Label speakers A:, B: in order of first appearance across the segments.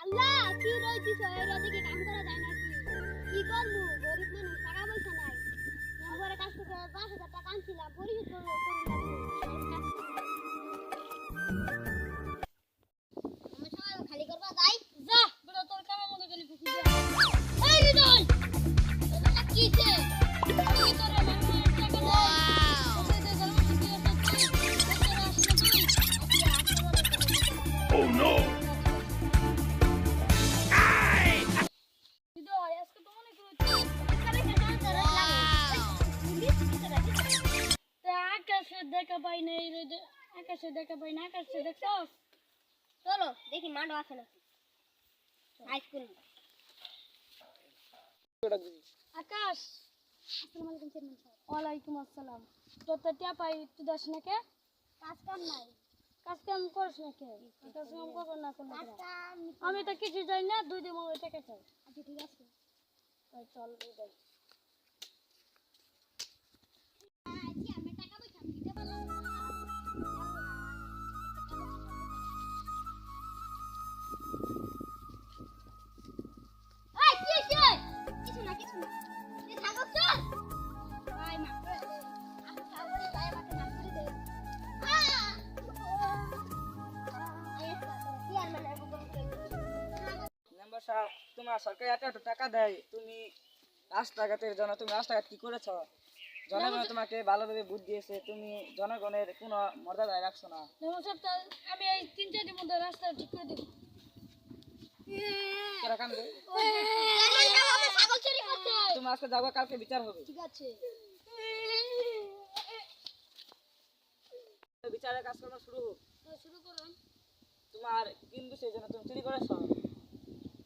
A: আল্লাহ কি রইছিস এই রোদে কি কাম করা যায় নাকি কি করবো গরিব মানুষ টাকা পয়সা নাই নম্বরে কাজ থেকে ৫০০০ টাকা আনছিলাম পরিশোধ করবো আমার সময় খালি করবা যাই যা বড় তোর কামের মধ্যে গেলি ফুসি দে এই হৃদয় তোর কি ছে তুই তোর মামা টাকা
B: Oh no!
A: চলো দেখি মাঠও আছে নাকি হাইস্কুল
C: আকাশ
A: আসসালামু আলাইকুম চেয়ারম্যান সাহেব
C: ওয়ালাইকুম আসসালাম তোর তো টিয়া পাই তুই দাস না কে
A: কাজ কাম নাই
C: কাজ কাম করিস না কে কাজ কাম করবো না করলে
A: কাজ কাম
C: আমি তো কিছু জানি না 2 দিন মতো টাকা চাই
A: আচ্ছা ঠিক আছে
C: তাই চল যাই
A: আজকে আমি টাকা পয়সা আমি দিতে পারলাম না এই কি হইছে কিছু না এই থাকো চল ভাই মা আমি খাবরে ভাই আমাকে মাফ করে দে চেয়ারম্যান এর বলতে
D: মেম্বার সাহেব তোমার সরকার এত টাকা দেয় তুমি রাস্তাঘাটের জন্য তুমি রাস্তাঘাট কি করেছ জনগণ তোমাকে ভালোভাবে বুদ্ধি দিয়েছে তুমি জনগণের কোনো মর্যাদায় রাখছো না
C: নমস্কার আমি এই 3-4 দিন মধ্যে রাস্তা ঠিক করে দেব
D: কেরা কান্দে
A: চেয়ারম্যান সাহেব আমি ছাগল চুরি করতে
D: তুমি আজকে যাবো কালকে বিচার হবে
A: ঠিক আছে
D: বিচারের কাজকর্ম শুরু হোক
C: শুরু করুন
D: তোমার কিন্তু সেই জন্য তুমি চুরি করেছো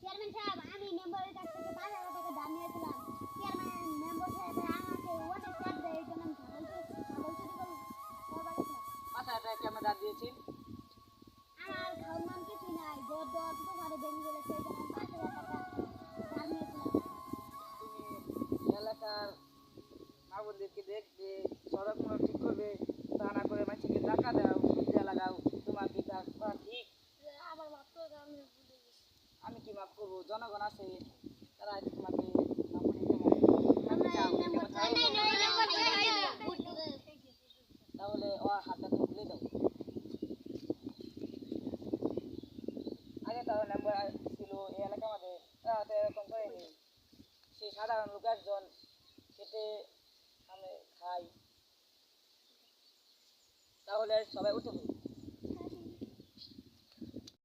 A: চেয়ারম্যান সাহেব আমি মেম্বারের কাছ থেকে ৫০০০ টাকা ধার নিয়েছিলাম চেয়ারম্যান মেম্বার সাহেব আমাকে অনেক চাপ দেয় এই জন্য আমি ছাগল চুরি করবার গেছিলাম
D: ৫০০০ টাকা আমরা দাঁড় দিয়েছি
A: আমার খাওয়ার মান কিছুই নাই দর দর তো ঘরে ভেঙে গেলে সেই জন্য আমি ৫০০০ টাকা ধার নিয়েছিলাম
D: তুমি এলাকার মা বোনদেরকে দেখবে সড়ক মড়ক ঠিক করবে তা না করে মানুষকে টাকা দাও সুবিধা লাগাও তোমার কি তা করা ঠিক
C: আমার মাত্র আমি ভুলে গেছি
D: আমি কি মাফ করবো জনগণ আছে তারা হয়তো তোমাকে মাফ করে দিতে পারে আমি চাও, তাহলে ও হাতটা তুমি তুলে দাও আগে তার নাম্বার ছিল এই এলাকা আমাদের তারা তো এরকম করেনি সেই সাধারণ লোক একজন খেতে আমি খাই তাহলে সবাই উঠে পড়বে